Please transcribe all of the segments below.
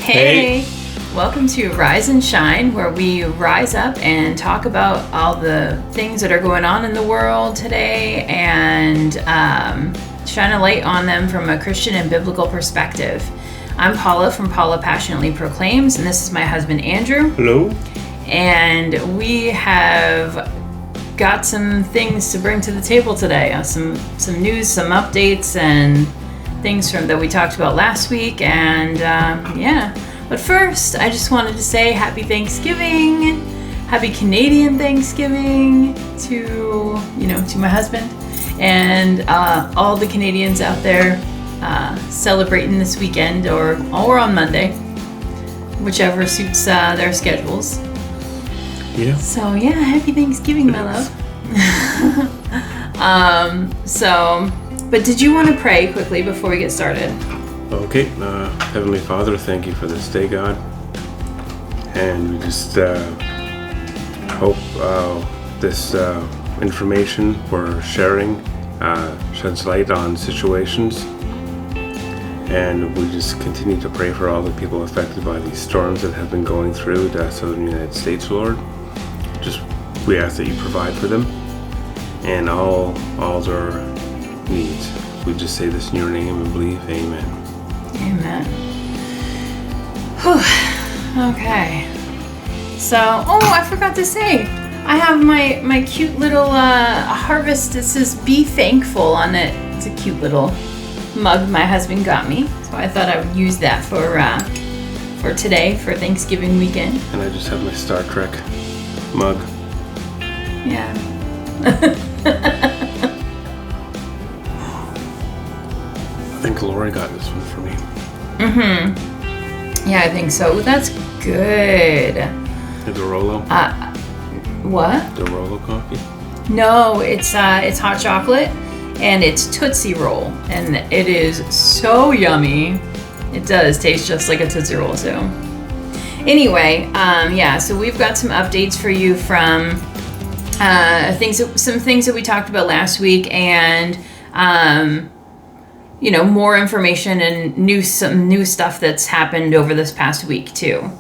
Hey, welcome to Rise and Shine, where we rise up and talk about all the things that are going on in the world today and shine a light on them from a Christian and biblical perspective. I'm Paula from Paula Passionately Proclaims, and this is my husband Andrew. Hello. And we have got some things to bring to the table today. Some news, some updates, and things that we talked about last week. And but first, I just wanted to say Happy Thanksgiving, Happy Canadian Thanksgiving to my husband and all the Canadians out there celebrating this weekend or on Monday, whichever suits their schedules. Yeah. So Happy Thanksgiving, my love. But did you want to pray quickly before we get started? Okay. Heavenly Father, thank you for this day, God. And we just hope this information we're sharing sheds light on situations. And we just continue to pray for all the people affected by these storms that have been going through the southern United States, Lord. We ask that you provide for them and all their needs. We just say this in your name and believe. Amen. Amen. Whew. Okay. So, I forgot to say, I have my cute little harvest. It says "Be Thankful" on it. It's a cute little mug my husband got me, so I thought I would use that for today, for Thanksgiving weekend. And I just have my Star Trek mug. Yeah. I think Lori got this one for me. Mm-hmm. Yeah, I think so. That's good. The Rolo? What? The Rolo coffee? No, it's hot chocolate and it's Tootsie Roll, and it is so yummy. It does taste just like a Tootsie Roll too. Anyway, so we've got some updates for you from some things that we talked about last week, and more information and some new stuff that's happened over this past week too.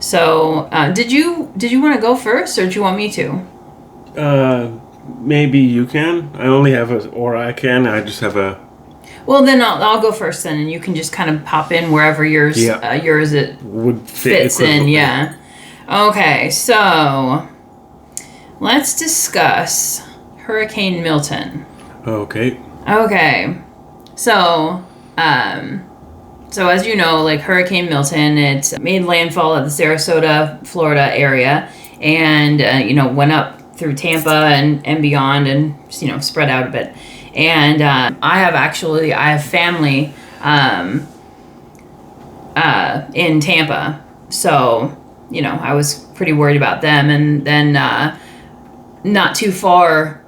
So, did you want to go first, or do you want me to? Maybe you can. I only have I just have a. Well, then I'll go first then, and you can just kind of pop in wherever yours would fits in. Yeah. Okay, so let's discuss Hurricane Milton. Okay. Okay. So as you know, like Hurricane Milton, it made landfall at the Sarasota, Florida area, and went up through Tampa and beyond, and spread out a bit. And I have family in Tampa, so I was pretty worried about them. And then not too far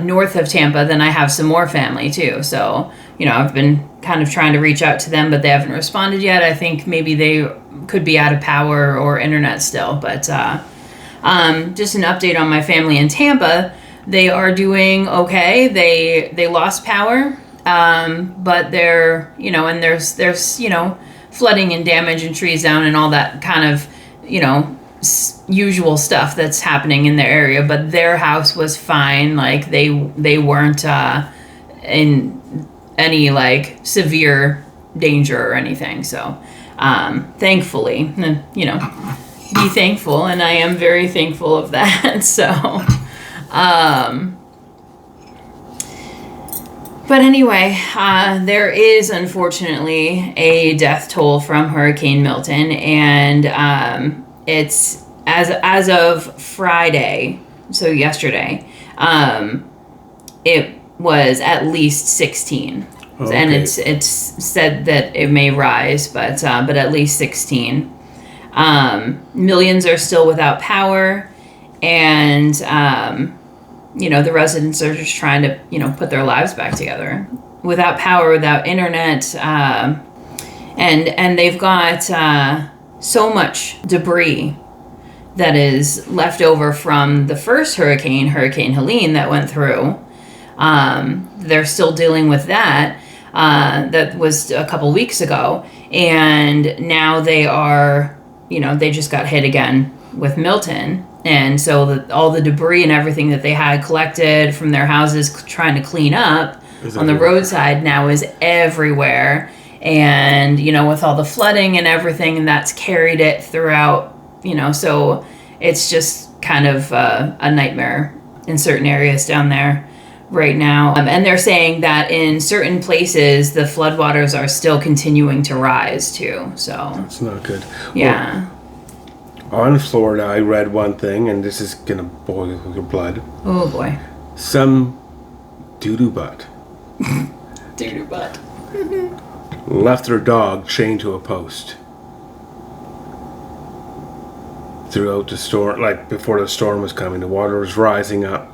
north of Tampa, then I have some more family too. So I've been kind of trying to reach out to them, but they haven't responded yet. I think maybe they could be out of power or internet still. But just an update on my family in Tampa. They are doing okay. They lost power, but they're and there's flooding and damage and trees down and all that kind of usual stuff that's happening in their area. But their house was fine. Like they weren't in any like severe danger or anything. So thankfully, be thankful, and I am very thankful of that. So. But anyway, there is unfortunately a death toll from Hurricane Milton, and it's as of Friday, so yesterday, it was at least 16, okay. And it's said that it may rise, but at least 16. Millions are still without power, and the residents are just trying to put their lives back together without power, without internet, and they've got so much debris that is left over from the first Hurricane Helene, that went through. They're still dealing with that. That was a couple weeks ago, And now they are, they just got hit again with Milton. And so all the debris and everything that they had collected from their houses trying to clean up on the roadside now is everywhere. And, with all the flooding and everything, and that's carried it throughout, so it's just kind of a nightmare in certain areas down there right now. And they're saying that in certain places, the floodwaters are still continuing to rise too. So it's not good. Yeah. Well, on Florida, I read one thing, and this is going to boil your blood. Oh boy. Some doo-doo butt. Doo-doo butt. Left their dog chained to a post. Throughout the storm, like before the storm was coming, the water was rising up.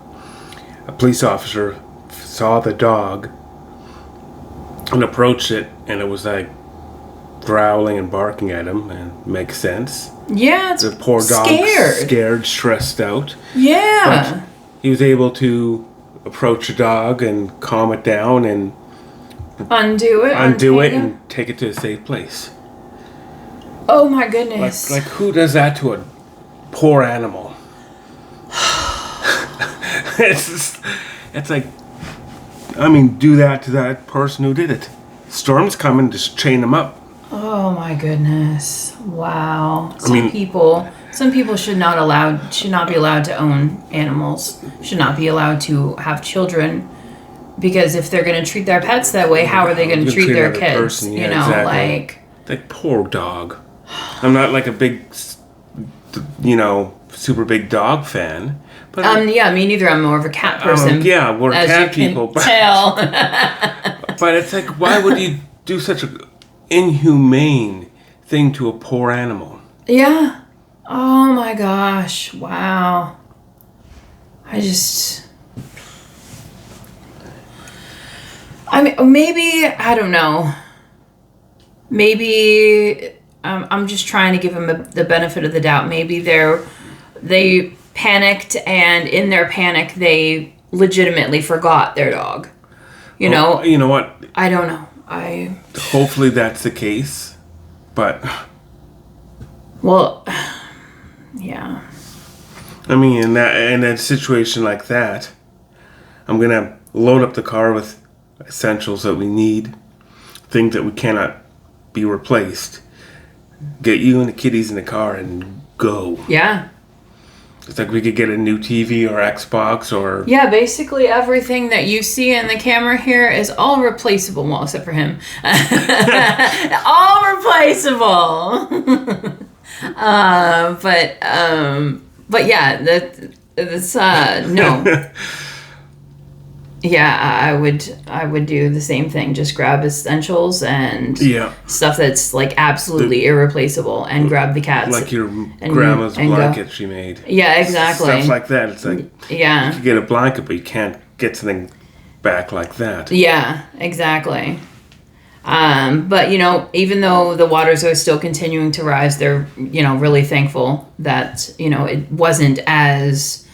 A police officer saw the dog and approached it, and it was like growling and barking at him, and it makes sense. Yeah, it's the poor dog, scared, stressed out. Yeah. But he was able to approach the dog and calm it down and undo it and take it to a safe place. Oh my goodness. Like who does that to a poor animal? It's like, I mean, do that to that person who did it. Storm's coming, just chain them up. Oh my goodness! Wow. Some people should not be allowed to own animals. Should not be allowed to have children, because if they're going to treat their pets that way, how are they going to treat their kids? Person, yeah, exactly. Like poor dog. I'm not like a big, super big dog fan. But yeah, me neither. I'm more of a cat person. Yeah, we're cat people. But tell. But it's like, why would you do such an inhumane thing to a poor animal? Yeah. Oh my gosh. Wow. Maybe, I don't know. Maybe I'm just trying to give them the benefit of the doubt. Maybe they panicked, and in their panic, they legitimately forgot their dog. You know what? I don't know. Hopefully that's the case, but... Well, yeah. I mean, in a situation like that, I'm going to load up the car with essentials that we need, things that we cannot be replaced, get you and the kiddies in the car and go. Yeah. It's like we could get a new TV or Xbox or... Yeah, basically everything that you see in the camera here is all replaceable. Well, except for him. All replaceable. But yeah, that's no. Yeah, I would do the same thing. Just grab essentials and stuff that's like absolutely irreplaceable, and grab the cats. Like your grandma's blanket she made. Yeah, exactly. Stuff like that. It's like, you could get a blanket, but you can't get something back like that. Yeah, exactly. But even though the waters are still continuing to rise, they're really thankful that it wasn't as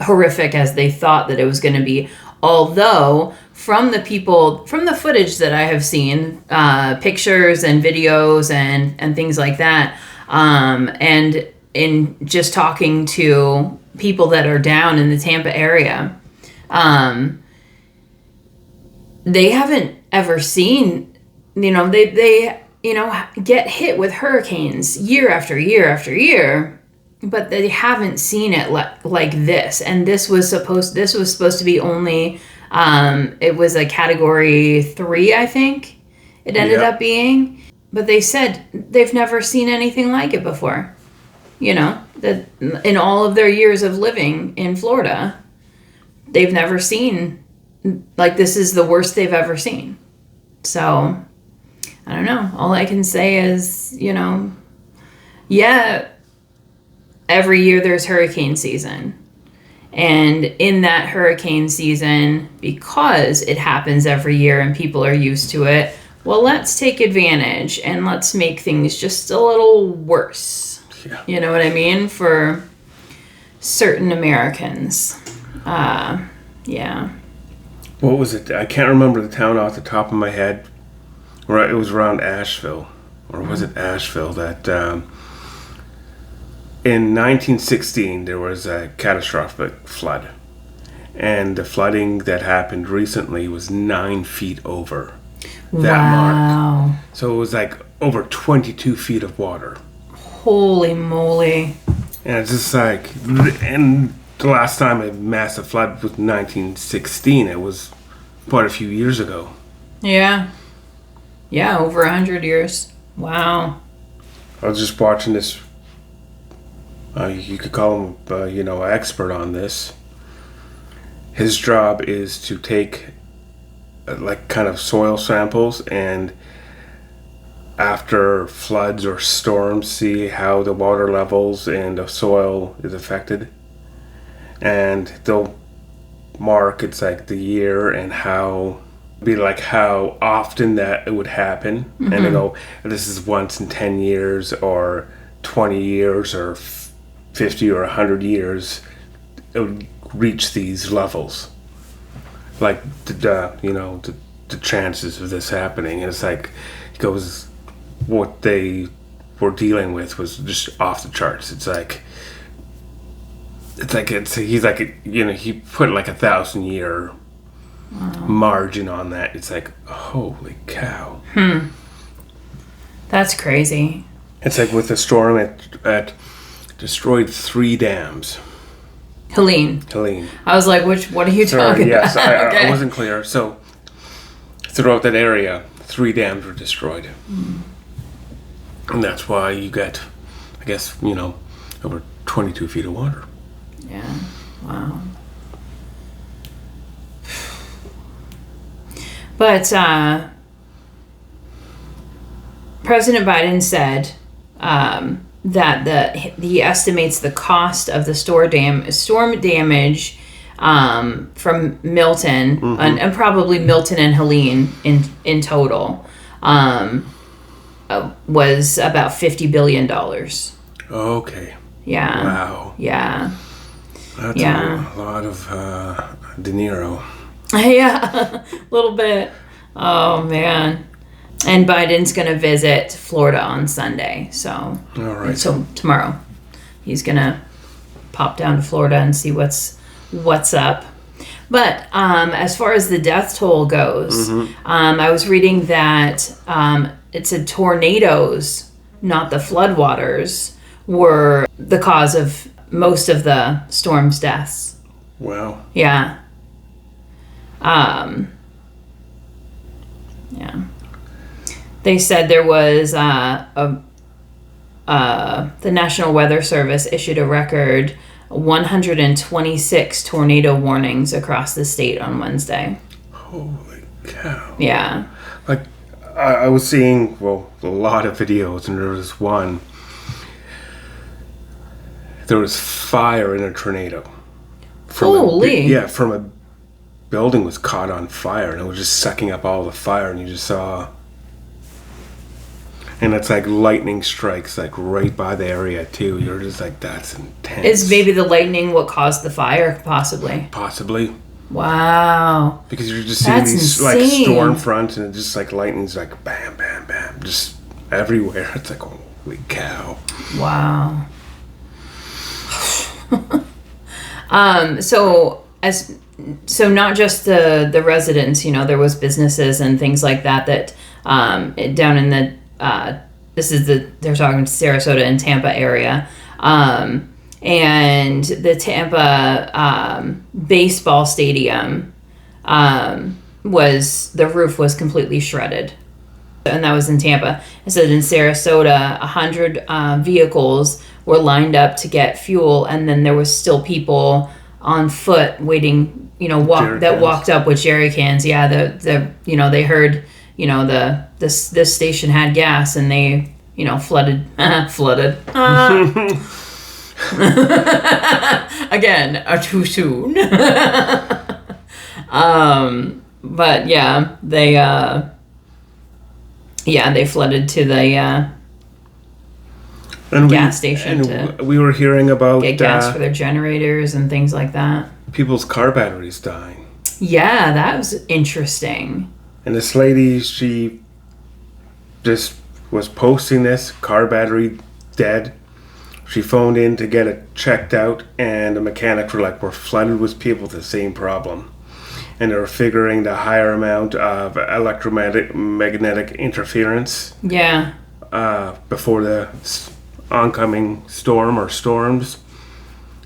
horrific as they thought that it was going to be. Although from the footage that I have seen, pictures and videos and things like that, and in just talking to people that are down in the Tampa area, they haven't ever seen, they get hit with hurricanes year after year after year, but they haven't seen it like this. And this was supposed to be only, it was a category 3, I think it ended up being, but they said they've never seen anything like it before. That in all of their years of living in Florida, they've never seen, like, this is the worst they've ever seen. So I don't know. All I can say is, every year there's hurricane season. And in that hurricane season, because it happens every year and people are used to it, well, let's take advantage and let's make things just a little worse. Yeah. You know what I mean? For certain Americans. Yeah. What was it? I can't remember the town off the top of my head Right, it was around Asheville, or was it Asheville, that in 1916 there was a catastrophic flood. And the flooding that happened recently was 9 feet over that mark. So it was like over 22 feet of water. Holy moly. And it's just like, and the last time a massive flood was 1916. It was quite a few years ago. Yeah. Yeah, over 100 years. Wow. I was just watching this. You could call him, an expert on this. His job is to take, kind of soil samples, and after floods or storms, see how the water levels and the soil is affected. And they'll mark, it's like the year and how often that it would happen. Mm-hmm. And they go, this is once in 10 years or 20 years or 50 or 100 years, it would reach these levels. Like, the chances of this happening. And it's like, he goes, what they were dealing with was just off the charts. He's like, he put like 1,000-year margin on that. It's like, holy cow. That's crazy. It's like with the storm, it destroyed 3 dams. Helene. I was like, what are you talking yes, about? Okay. I wasn't clear. So throughout that area, 3 dams were destroyed. And that's why you get, I guess, over 22 feet of water. Yeah. Wow. But President Biden said that he estimates the cost of the storm damage from Milton, and probably Milton and Helene in total, was about $50 billion. Okay. Yeah. Wow. Yeah. That's a lot of De Niro. Yeah, a little bit. Oh, man. And Biden's going to visit Florida on Sunday. So, all right. So tomorrow, he's going to pop down to Florida and see what's up. But as far as the death toll goes, I was reading that it said tornadoes, not the floodwaters, were the cause of most of the storm's deaths. Wow. Yeah. Yeah. They said there was the National Weather Service issued a record 126 tornado warnings across the state on Wednesday. Holy cow. Yeah. Like, I was seeing, a lot of videos, and there was one. There was fire in a tornado. Holy. From a building was caught on fire, and it was just sucking up all the fire, and you just saw. And it's like lightning strikes like right by the area too. You're just like, that's intense. Is maybe the lightning what caused the fire? Possibly. Wow. Because you're just seeing these like storm fronts, and it's just like lightning's like bam, bam, bam, just everywhere. It's like, holy cow. Wow. So not just the residents, there was businesses and things like that down in the they're talking Sarasota and Tampa area, and the Tampa baseball stadium the roof was completely shredded, and that was in Tampa. It said in Sarasota 100 vehicles were lined up to get fuel, and then there was still people on foot waiting, walked up with jerry cans. Yeah, they heard, this station had gas, and they, flooded. Again, too soon. But yeah, they flooded to the gas station to we were hearing about get gas for their generators and things like that. People's car batteries dying. Yeah, that was interesting. And this lady, she just was posting this car battery dead. She phoned in to get it checked out, and the mechanics were like, we're flooded with people with the same problem. And they were figuring the higher amount of electromagnetic interference Yeah. before the oncoming storm or storms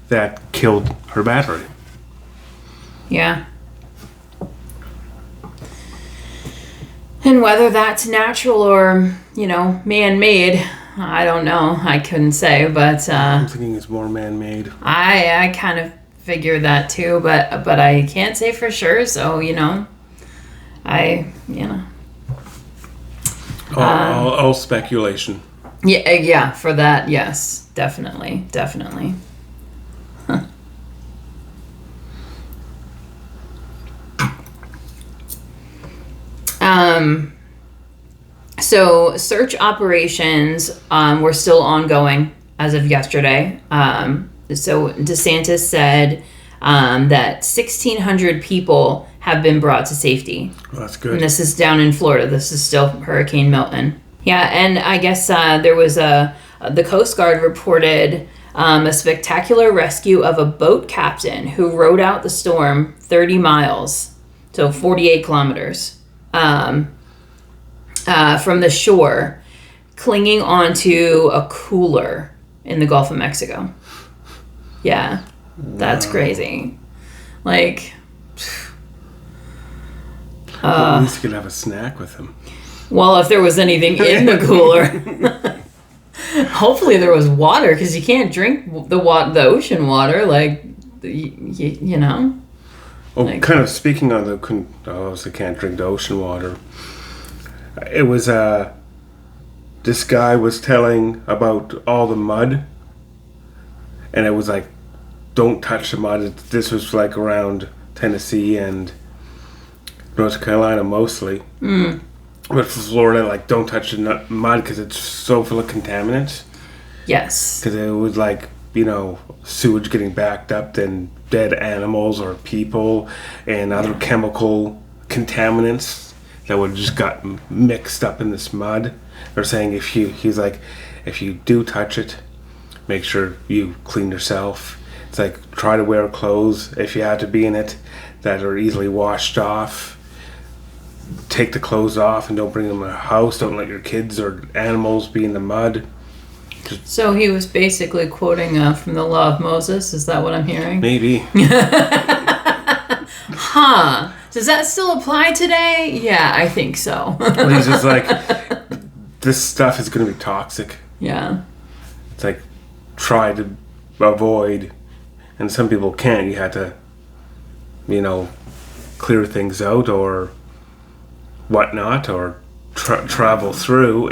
that killed her battery. Yeah. And whether that's natural or, man-made, I don't know. I couldn't say, but I'm thinking it's more man-made. I kind of figure that too, but I can't say for sure. So All speculation. Yeah, for that, yes, definitely. Huh. So search operations were still ongoing as of yesterday. So DeSantis said that 1,600 people have been brought to safety. Well, that's good. And this is down in Florida. This is still Hurricane Milton. Yeah, and I guess there was the Coast Guard reported a spectacular rescue of a boat captain who rode out the storm 30 miles, so 48 kilometers, from the shore, clinging onto a cooler in the Gulf of Mexico. Yeah, that's crazy. Like, at least you could have a snack with him. well, if there was anything in the cooler. Hopefully there was water, because you can't drink the ocean water, like, you know. Oh, Like, kind of speaking on the, obviously can't drink the ocean water. It was, this guy was telling about all the mud, and it was like, don't touch the mud. This was like around Tennessee and North Carolina mostly. But for Florida, like, don't touch the mud because it's so full of contaminants. yes. Because it was like, sewage getting backed up, then dead animals or people and other chemical contaminants that would just got mixed up in this mud. They're saying if you do touch it, make sure you clean yourself. It's like, try to wear clothes if you have to be in it that are easily washed off. Take the clothes off and don't bring them in the house. Don't let your kids or animals be in the mud. So he was basically quoting from the Law of Moses. Is that what I'm hearing? Maybe. Huh. Does that still apply today? Yeah, I think so. Well, he's just like, this stuff is going to be toxic. Yeah. It's like, try to avoid, and some people can't. You have to, clear things out or whatnot, or travel through,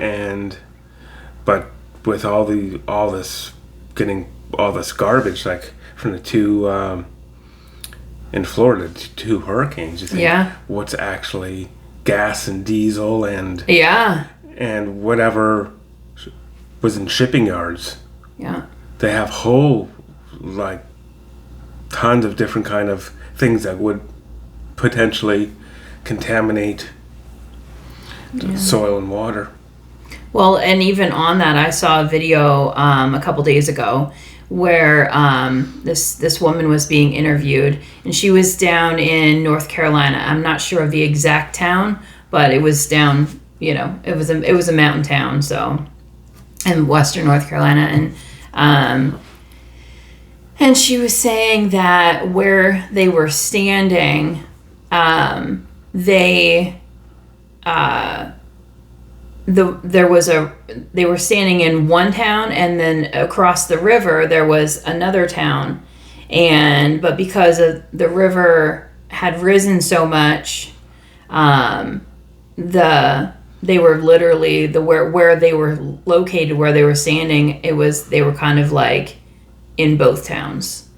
but with all this garbage, like from the two in Florida, two hurricanes, you think, what's actually gas and diesel and whatever was in shipping yards. Yeah. They have whole, like, tons of different kind of things that would potentially contaminate soil and water. Well, and even on that, I saw a video a couple days ago where this woman was being interviewed, and she was down in North Carolina. I'm not sure of the exact town, but it was down, it was a mountain town, so in western North Carolina, and she was saying that where they were standing, they were standing in one town, and then across the river there was another town, but because the river had risen so much, they were literally where they were located, where they were standing, they were kind of like in both towns.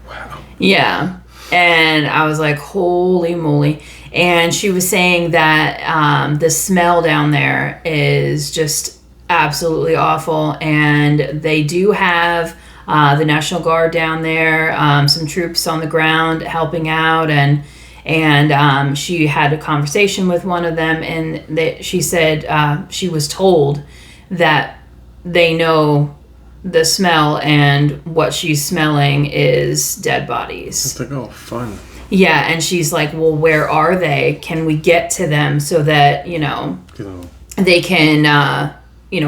Wow. Yeah. And I was like, holy moly. And she was saying that the smell down there is just absolutely awful. And they do have the National Guard down there, some troops on the ground helping out. And And she had a conversation with one of them, and she said she was told that they know the smell, and what she's smelling is dead bodies. It's like, oh, fun. Yeah, and she's like, well, where are they? Can we get to them so that, they can,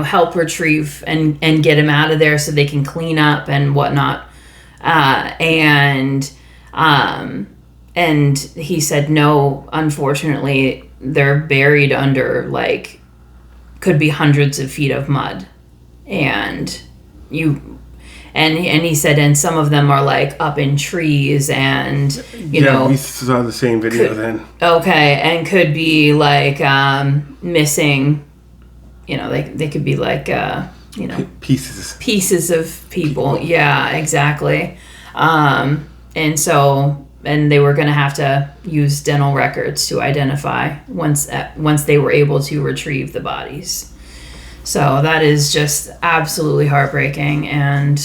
help retrieve and get him out of there so they can clean up and whatnot. And he said, no, unfortunately, they're buried under, could be hundreds of feet of mud. And he said, and some of them are up in trees, and we saw the same video then. Okay, and could be missing. They could be pieces of people. Yeah, exactly. And they were going to have to use dental records to identify once they were able to retrieve the bodies. So that is just absolutely heartbreaking, and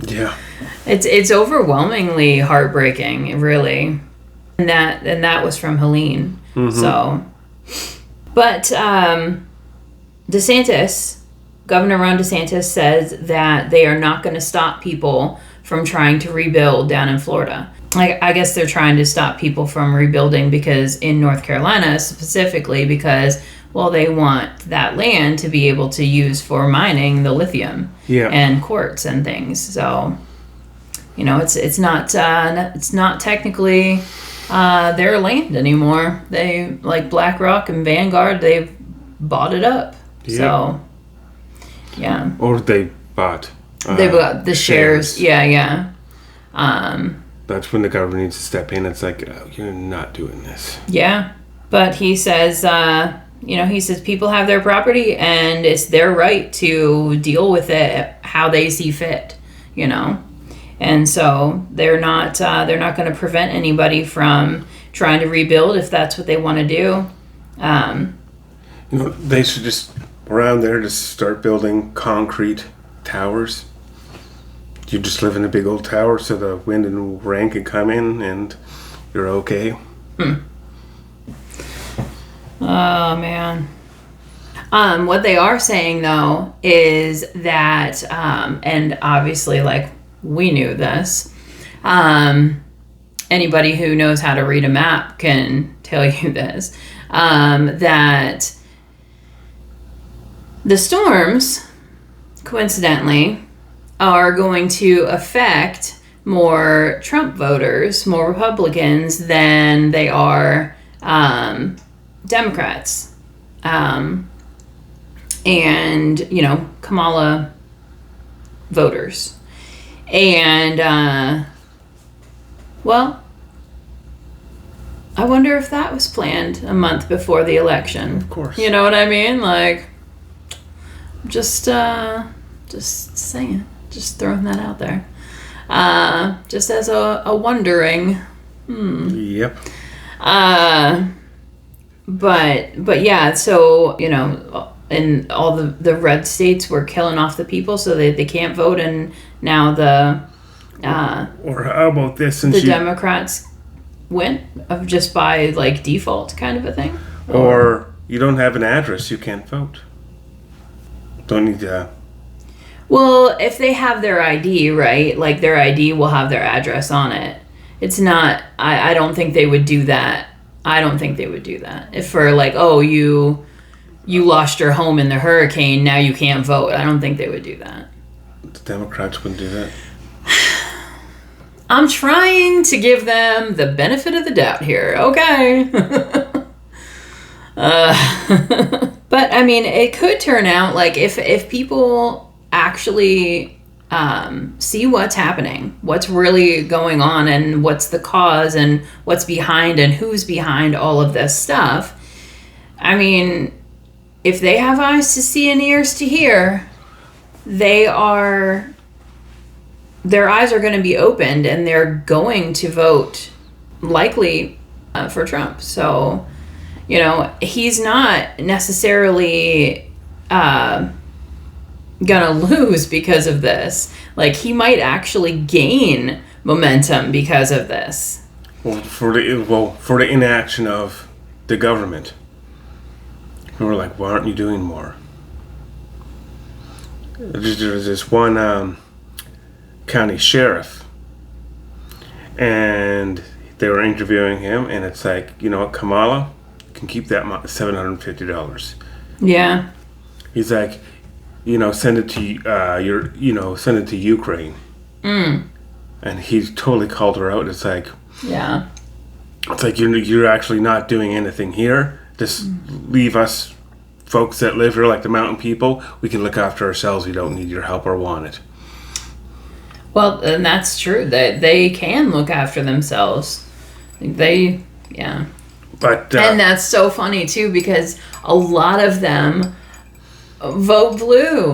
yeah, it's overwhelmingly heartbreaking, really. And that was from Helene. Mm-hmm. So, but Governor Ron DeSantis says that they are not going to stop people from trying to rebuild down in Florida. I guess they're trying to stop people from rebuilding because in North Carolina specifically, because they want that land to be able to use for mining the lithium and quartz and things. So, it's not technically their land anymore. They, like BlackRock and Vanguard, they've bought it up. Yeah. So, yeah. Or they bought. They bought the shares. Yeah. That's when the government needs to step in. It's like, oh, you're not doing this. Yeah. But he says, people have their property and it's their right to deal with it how they see fit, And so they're not going to prevent anybody from trying to rebuild if that's what they want to do. They should just, around there, just start building concrete towers. You just live in a big old tower so the wind and rain can come in and you're okay. Oh, man. What they are saying, though, is that, and obviously, we knew this, anybody who knows how to read a map can tell you this, that the storms, coincidentally, are going to affect more Trump voters, more Republicans than they are Democrats. And, Kamala voters. And, I wonder if that was planned a month before the election. Of course. You know what I mean? Just saying. Just throwing that out there. Just as a wondering. Yep. But yeah, so, and all the red states were killing off the people so they can't vote, and now or how about this? The Democrats win just by default kind of a thing? Or you don't have an address, you can't vote. Don't need to. Well, if they have their ID, right? Their ID will have their address on it. It's not, I don't think they would do that. I don't think they would do that. If for you lost your home in the hurricane, now you can't vote. I don't think they would do that. The Democrats wouldn't do that. I'm trying to give them the benefit of the doubt here. Okay. But I mean, it could turn out if people actually see what's happening, what's really going on, and what's the cause, and what's behind, and who's behind all of this stuff. I mean, if they have eyes to see and ears to hear, their eyes are going to be opened, and they're going to vote likely for Trump. So, he's not necessarily gonna lose because of this. He might actually gain momentum because of this. Well, for the inaction of the government. We were like, why aren't you doing more? There's this one county sheriff, and they were interviewing him, and it's like, you know what, Kamala can keep that $750. Yeah. He's like, you know, send it to send it to Ukraine. And he totally called her out. It's like, yeah, it's like you're actually not doing anything here. Just leave us folks that live here, like the mountain people. We can look after ourselves. We don't need your help or want it. Well, and that's true. They can look after themselves. Yeah. But and that's so funny too, because a lot of them vote blue.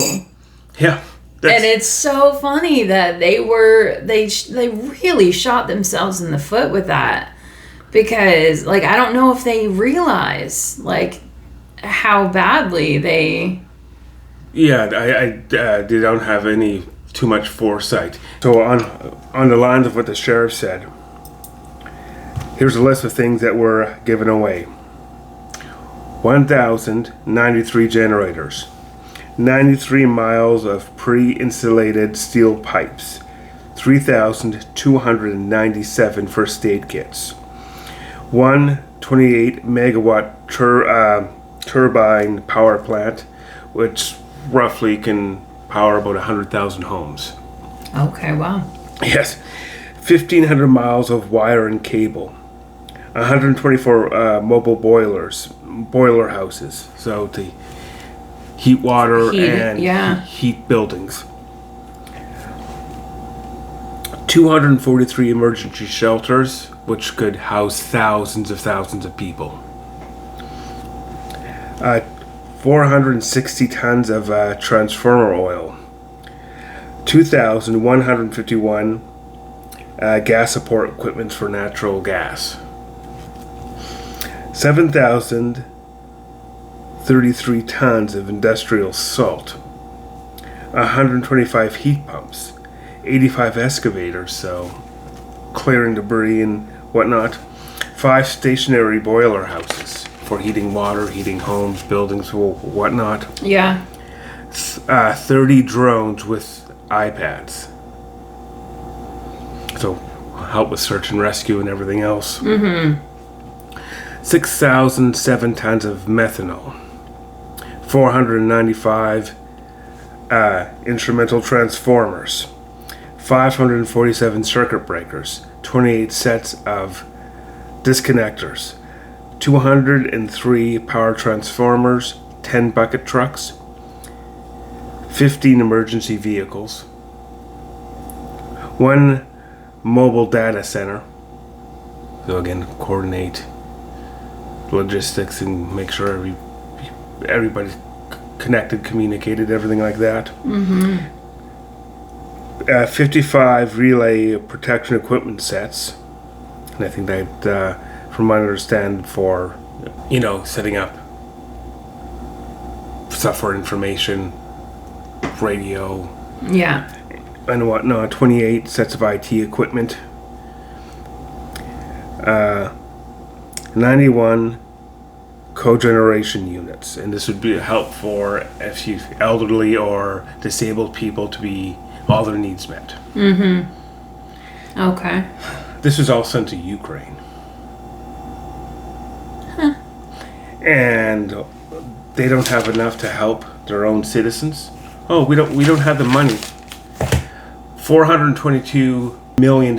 Yeah. And it's so funny that they really shot themselves in the foot with that, because like I don't know if they realize like how badly they. Yeah, they don't have any too much foresight. So on the lines of what the sheriff said, here's a list of things that were given away: 1,093 generators. 93 miles of pre-insulated steel pipes, 3,297 first aid kits, one 28 megawatt turbine power plant, which roughly can power about 100,000 homes. Okay, wow. Yes, 1,500 miles of wire and cable, 124 mobile boiler houses, so the heat water and heat buildings. 243 emergency shelters, which could house thousands of people. 460 tons of transformer oil. 2,151 gas support equipment for natural gas. 7,033 tons of industrial salt, 125 heat pumps, 85 excavators, so clearing debris and whatnot, 5 stationary boiler houses for heating water, heating homes, buildings, whatnot. Yeah. 30 drones with iPads, so help with search and rescue and everything else. 6,007 tons of methanol, 495 instrumental transformers, 547 circuit breakers, 28 sets of disconnectors, 203 power transformers, 10 bucket trucks, 15 emergency vehicles, 1 mobile data center, so again, coordinate logistics and make sure everybody's connected, communicated, everything like that. 55 relay protection equipment sets, and I think that from what I understand, for setting up stuff for information, radio, and whatnot. 28 sets of IT equipment, 91 cogeneration units, and this would be a help for if you elderly or disabled people to be all their needs met. Okay. This is all sent to Ukraine. And they don't have enough to help their own citizens. Oh, we don't have the money. $422 million.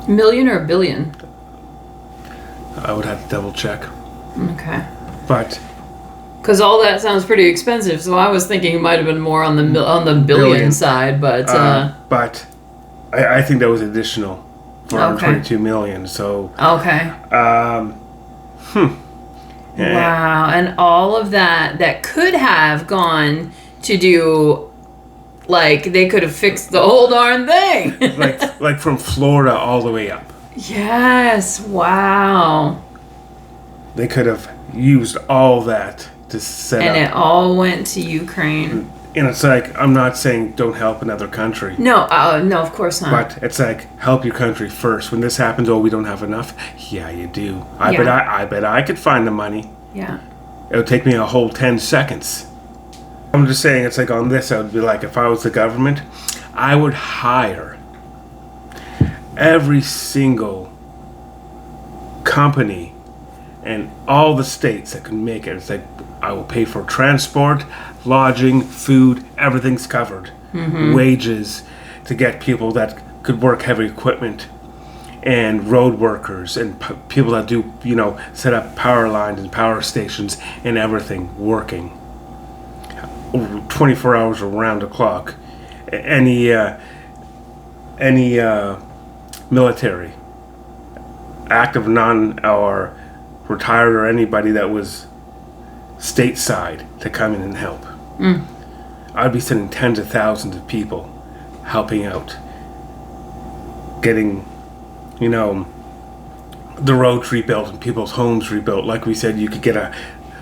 Million or billion? I would have to double check. Okay. But because all that sounds pretty expensive, so I was thinking it might have been more on the billion side, but but I think that was additional. 422 million. So okay. Wow, and all of that could have gone to do, like, they could have fixed the whole darn thing. like from Florida all the way up. Yes. Wow. They could have used all that to set up. And it all went to Ukraine. And it's like, I'm not saying don't help another country. No, no, of course not. But it's like, help your country first. When this happens, oh, we don't have enough. Yeah, you do. I bet I could find the money. Yeah. It would take me a whole 10 seconds. I'm just saying, it's like on this, I would be like, if I was the government, I would hire every single company in all the states that can make it. It's like, I will pay for transport, lodging, food, everything's covered. Wages to get people that could work heavy equipment, and road workers and people that do, set up power lines and power stations and everything working 24 hours around the clock. Any military, active, non or retired, or anybody that was stateside to come in and help. I'd be sending tens of thousands of people helping out, getting the roads rebuilt and people's homes rebuilt. Like we said, you could get a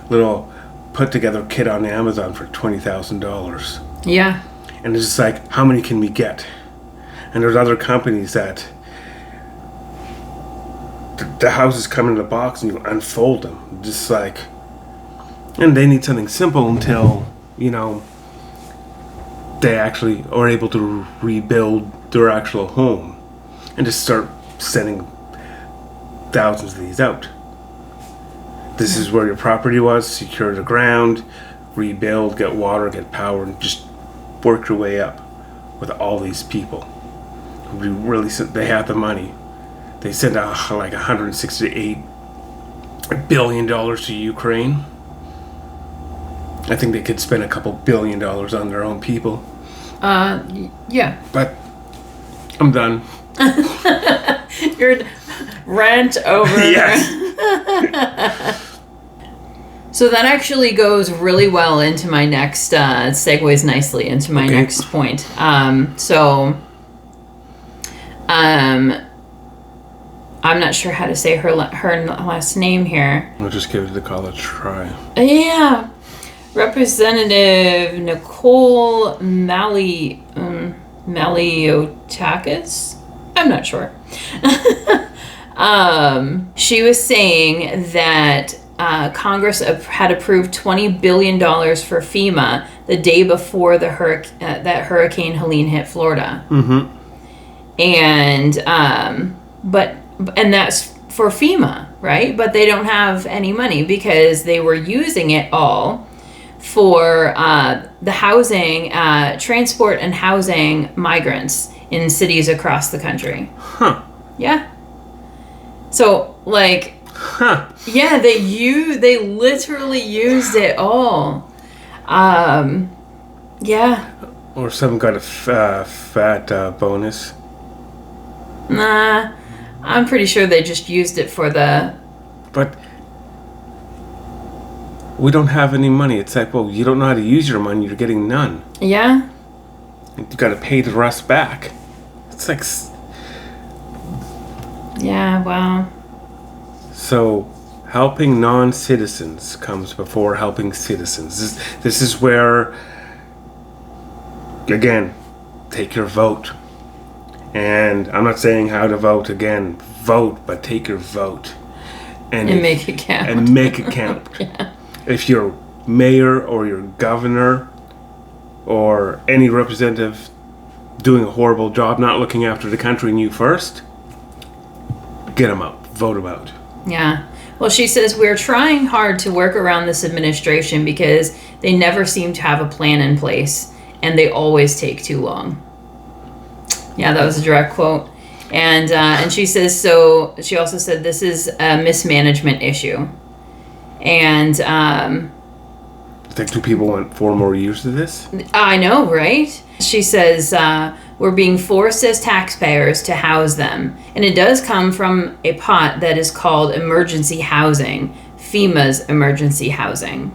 little put together kit on Amazon for $20,000. Yeah. And it's just like, how many can we get? And there's other companies that the houses come in a box and you unfold them. Just like, and they need something simple until, they actually are able to rebuild their actual home and just start sending thousands of these out. This is where your property was, secure the ground, rebuild, get water, get power, and just work your way up with all these people. They have the money. They sent out like $168 billion to Ukraine. I think they could spend a couple $1 billion on their own people. Yeah. But I'm done. Your rant over. Yes. So that actually goes really well into my next, segues nicely into my next point. I'm not sure how to say her last name here. We'll just give it a college try. Yeah. Representative Nicole Maliotakis? I'm not sure. She was saying that Congress had approved $20 billion for FEMA the day before that Hurricane Helene hit Florida. And that's for FEMA, right? But they don't have any money because they were using it all for the housing, transport and housing migrants in cities across the country. Huh. Yeah. So, like, yeah, they literally used it all. Yeah. Or some kind of fat bonus. Nah, I'm pretty sure they just used it for the... But we don't have any money. It's like, well, you don't know how to use your money. You're getting none. Yeah. You got to pay the rest back. It's like... Yeah, well... So, helping non-citizens comes before helping citizens. This is where, again, take your vote. And I'm not saying how to vote again. Vote, but take your vote. And make it count. And make it count. Yeah. If you're mayor or your governor or any representative doing a horrible job, not looking after the country and you first, get them out. Vote them out. Yeah. Well, she says, we're trying hard to work around this administration because they never seem to have a plan in place and they always take too long. Yeah, that was a direct quote. And she says, so she also said this is a mismanagement issue. And I think 2 people want 4 more years of this. I know, right? She says, we're being forced as taxpayers to house them. And it does come from a pot that is called emergency housing, FEMA's emergency housing.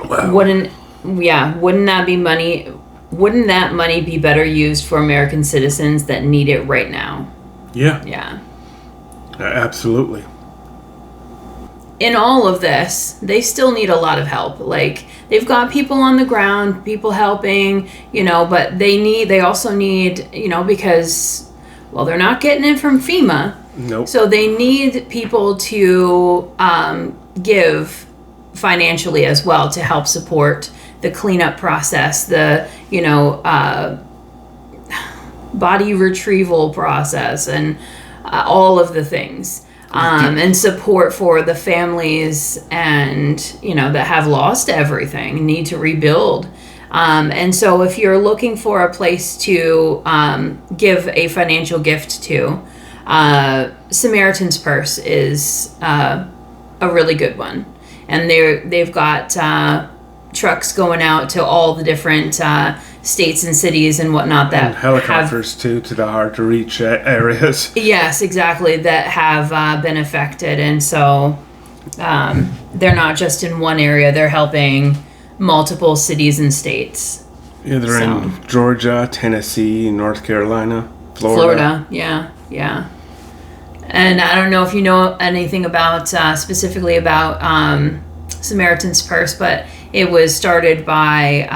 Wow. Wouldn't that money be better used for American citizens that need it right now? Yeah. Yeah. Absolutely. in all of this, they still need a lot of help. Like, they've got people on the ground, people helping, but they also need, because, well, they're not getting it from FEMA. Nope. So they need people to give financially as well to help support the cleanup process, the, body retrieval process, and all of the things. And support for the families and, that have lost everything, need to rebuild. And so if you're looking for a place to give a financial gift to, Samaritan's Purse is a really good one. And they've got trucks going out to all the different states and cities and whatnot that and helicopters too, to the hard to reach areas. Yes, exactly, that have been affected. And so they're not just in one area, they're helping multiple cities and states. Yeah, they're in Georgia, Tennessee, North Carolina, Florida. Yeah. And I don't know if you know anything about specifically about Samaritan's Purse, but it was started by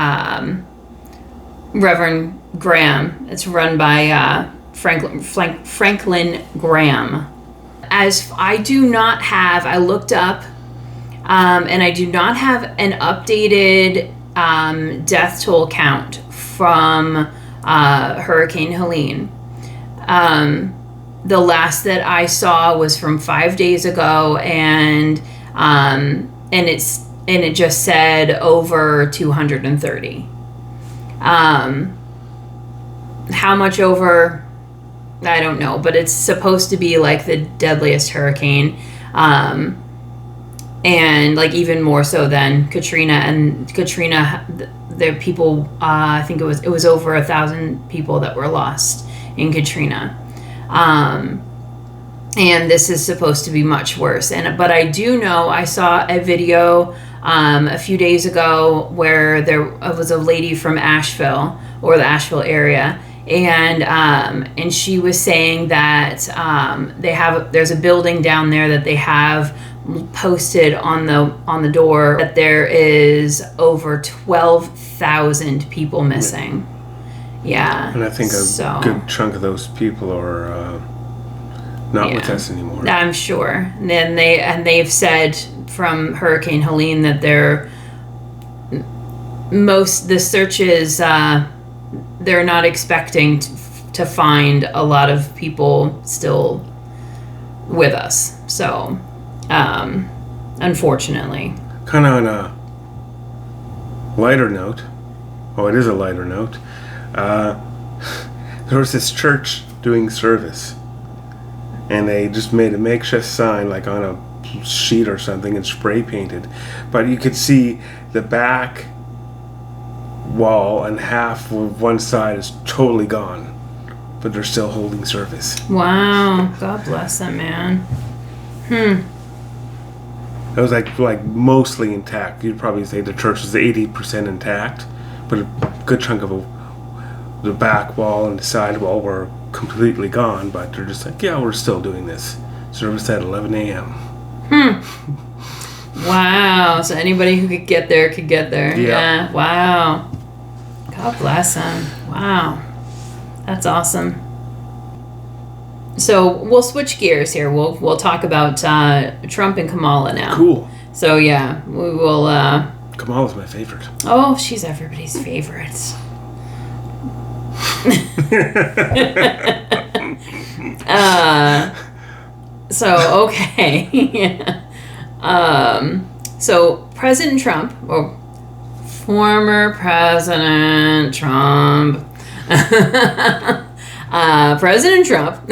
Reverend Graham. It's run by Franklin Graham. As I do not have, I looked up, and I do not have an updated death toll count from Hurricane Helene. The last that I saw was from 5 days ago, and it just said over 230. How much over, I don't know, but it's supposed to be like the deadliest hurricane, and like even more so than Katrina. And Katrina, the people, I think it was over 1,000 people that were lost in Katrina. And this is supposed to be much worse. But I do know, I saw a video a few days ago where there was a lady from Asheville, or the Asheville area, and she was saying that there's a building down there that they have posted on the door that there is over 12,000 people missing. Yeah. And I think a good chunk of those people are not with us anymore. I'm sure. And then they've said from Hurricane Helene that the searches, they're not expecting to find a lot of people still with us. So, unfortunately. Kind of on a lighter note. Oh, it is a lighter note. There was this church doing service, and they just made a makeshift sign like on a sheet or something and spray painted, but you could see the back wall and half of one side is totally gone, but they're still holding service. Wow, God bless them, man. It was like mostly intact. You'd probably say the church is 80% intact, but a good chunk of the back wall and the side wall were completely gone, but they're just like, yeah, we're still doing this. Service at 11 a.m. Wow. So anybody who could get there could get there. Yeah. Wow. God bless them. Wow. That's awesome. So we'll switch gears here. We'll talk about Trump and Kamala now. Cool. So yeah, we will. Kamala's my favorite. Oh, she's everybody's favorite. So okay. So President Trump, or former President Trump, President Trump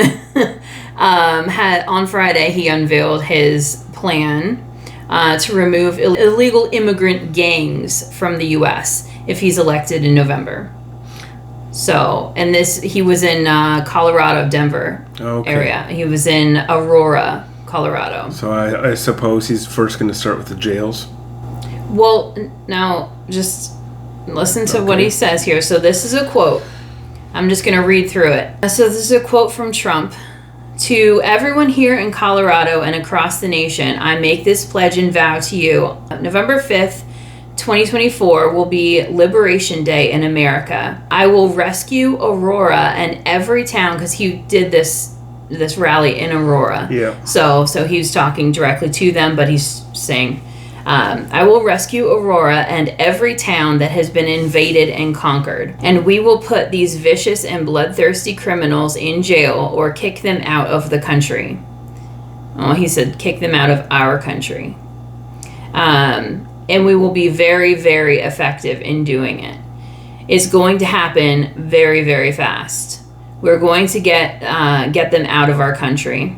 had on Friday, he unveiled his plan to remove illegal immigrant gangs from the U.S. if he's elected in November. So, and he was in Colorado, Denver area. He was in Aurora, Colorado. So I suppose he's first going to start with the jails? Well, now just listen to what he says here. So this is a quote. I'm just going to read through it. So this is a quote from Trump To everyone here in Colorado and across the nation, I make this pledge and vow to you. November 5th, 2024 will be Liberation Day in America. I will rescue Aurora and every town, because he did this rally in Aurora. Yeah. So he was talking directly to them, but he's saying, I will rescue Aurora and every town that has been invaded and conquered. And we will put these vicious and bloodthirsty criminals in jail or kick them out of the country. Oh, he said kick them out of our country. And we will be very, very effective in doing it. It's going to happen very, very fast. We're going to get them out of our country.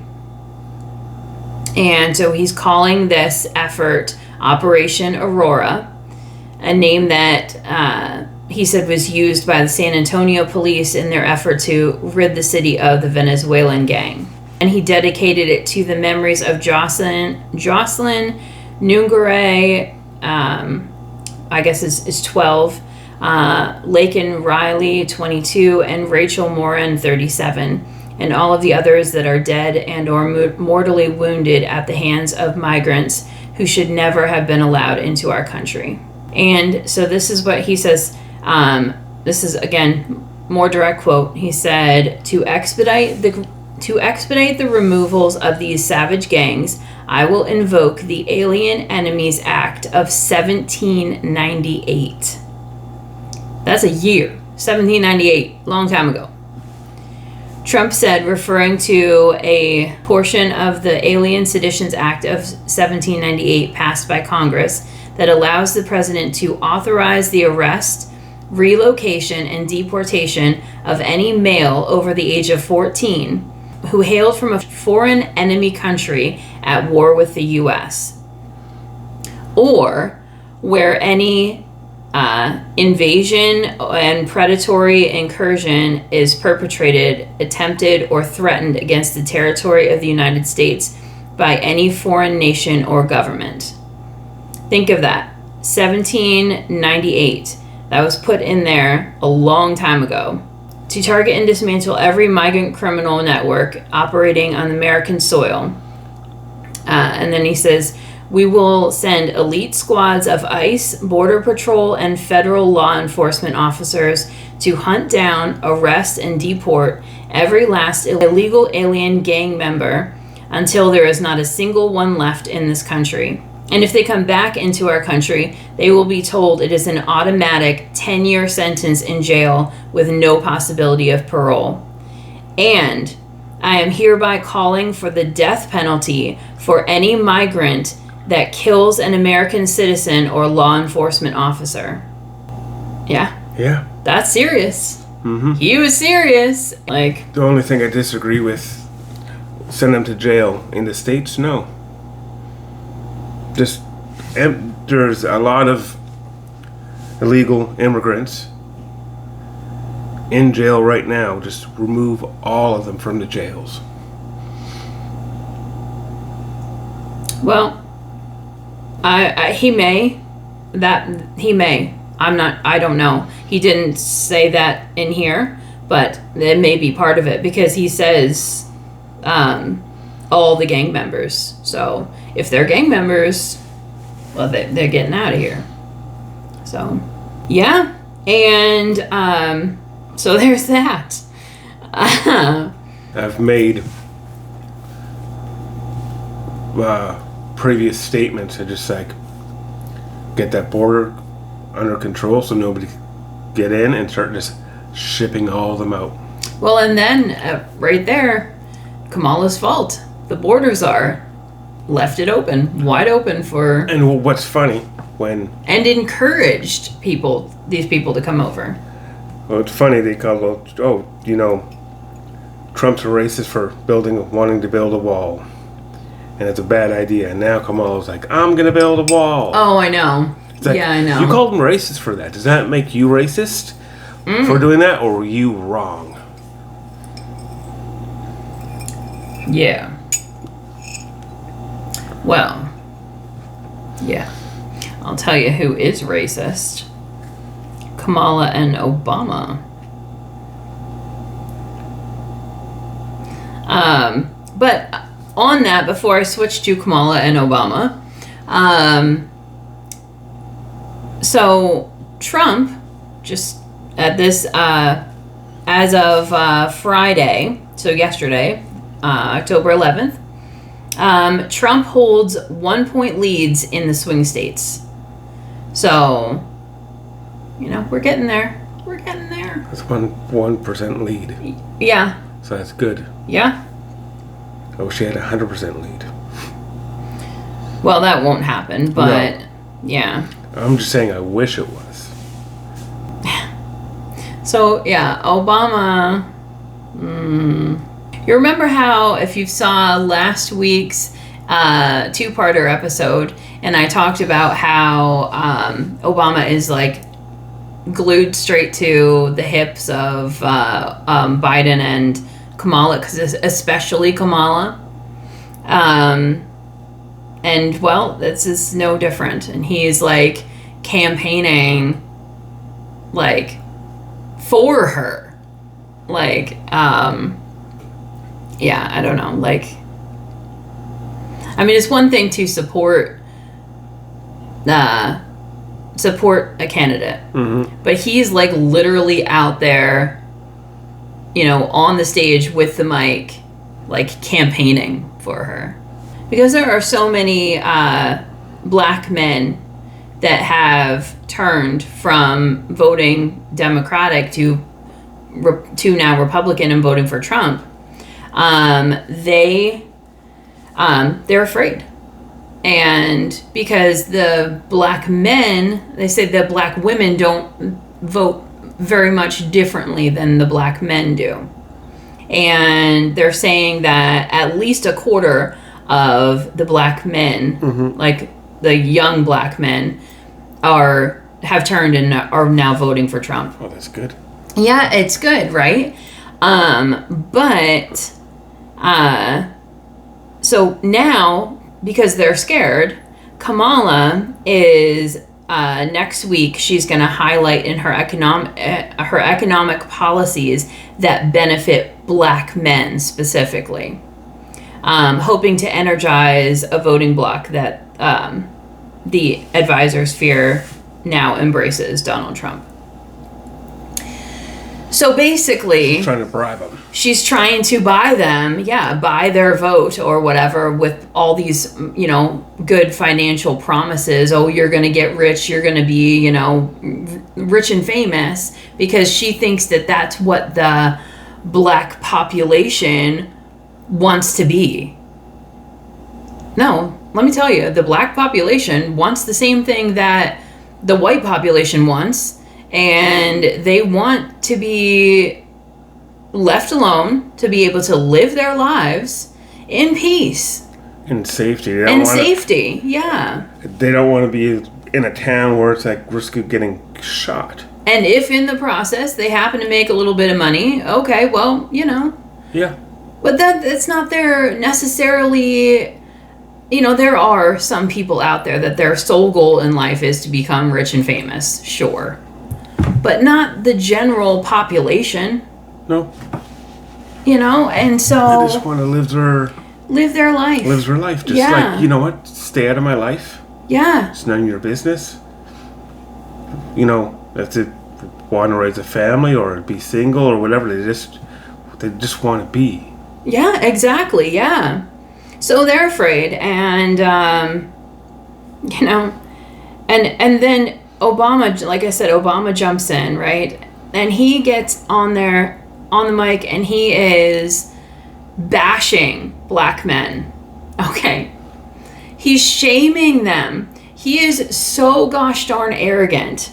And so he's calling this effort Operation Aurora, a name that he said was used by the San Antonio police in their effort to rid the city of the Venezuelan gang. And he dedicated it to the memories of Jocelyn Nungare, I guess is 12, Laken Riley, 22, and Rachel Morin, 37, and all of the others that are dead and or mortally wounded at the hands of migrants who should never have been allowed into our country. And so this is what he says. This is, again, more direct quote. He said, to expedite the removals of these savage gangs, I will invoke the Alien Enemies Act of 1798. That's a year. 1798, long time ago. Trump said, referring to a portion of the Alien Seditions Act of 1798 passed by Congress that allows the president to authorize the arrest, relocation, and deportation of any male over the age of 14 who hailed from a foreign enemy country at war with the U.S. or where any invasion and predatory incursion is perpetrated, attempted, or threatened against the territory of the United States by any foreign nation or government. Think of that. 1798. That was put in there a long time ago. To target and dismantle every migrant criminal network operating on American soil. And then he says, we will send elite squads of ICE, Border Patrol, and federal law enforcement officers to hunt down, arrest, and deport every last illegal alien gang member until there is not a single one left in this country. And if they come back into our country, they will be told it is an automatic 10-year sentence in jail with no possibility of parole. And I am hereby calling for the death penalty for any migrant that kills an American citizen or law enforcement officer. Yeah. Yeah. That's serious. Mm-hmm. He was serious. Like, the only thing I disagree with, send them to jail in the States? No. Just, there's a lot of illegal immigrants in jail right now. Just remove all of them from the jails. well, he may. I don't know. He didn't say that in here, but it may be part of it because he says all the gang members. So if they're gang members, well, they're getting out of here. So, yeah. And so there's that. I've made previous statements to just like get that border under control so nobody can get in and start just shipping all of them out. Well, and then right there, Kamala's fault. The borders are left it open, wide open for... And what's funny, when... And encouraged these people to come over. Well, it's funny they call, Trump's a racist for wanting to build a wall. And it's a bad idea. And now Kamala's like, I'm going to build a wall. Oh, I know. Like, yeah, I know. You called him racist for that. Does that make you racist for doing that, or were you wrong? Yeah. Well, yeah. I'll tell you who is racist. Kamala and Obama. but on that, before I switch to Kamala and Obama, so Trump, just at this, as of Friday, so yesterday, October 11th, Trump holds 1-point leads in the swing states. So, we're getting there. We're getting there. That's 1% lead. Yeah. So that's good. Yeah. I wish he had 100% lead. Well, that won't happen, but No. yeah. I'm just saying I wish it was. So, yeah, Obama. You remember how, if you saw last week's two-parter episode, and I talked about how Obama is like glued straight to the hips of Biden and Kamala, because especially Kamala. And well, this is no different. And he's like campaigning like for her. Like, yeah, I don't know. Like, I mean, it's one thing to support a candidate, but he's like literally out there, on the stage with the mic, like campaigning for her. Because there are so many black men that have turned from voting Democratic to now Republican and voting for Trump. They're afraid. And because the black men, they say the black women don't vote very much differently than the black men do. And they're saying that at least a quarter of the black men, like the young black men, have turned and are now voting for Trump. Oh, that's good. Yeah, it's good, right? But so now, because they're scared, Kamala is next week. She's going to highlight in her economic policies that benefit black men specifically, hoping to energize a voting bloc that the advisor sphere now embraces Donald Trump. So basically, Trying to bribe them. she's trying to buy their vote or whatever with all these, good financial promises. Oh, you're going to get rich. You're going to be, rich and famous, because she thinks that that's what the black population wants to be. No, let me tell you, the black population wants the same thing that the white population wants. And they want to be left alone, to be able to live their lives in peace. In safety. Safety, yeah. They don't want to be in a town where it's at risk of getting shot. And if in the process they happen to make a little bit of money, okay, well, Yeah. But that's not their necessarily... there are some people out there that their sole goal in life is to become rich and famous, sure. But not the general population. No. And so... They just want to live their life. Lives their life. Just Yeah. like, you know what? Stay out of my life. Yeah. It's none of your business. If they want to raise a family or be single or whatever, they just want to be. Yeah, exactly. Yeah. So they're afraid, and and then Obama, like I said, Obama jumps in, right? And he gets on there on the mic and he is bashing black men. Okay. He's shaming them. He is so gosh darn arrogant,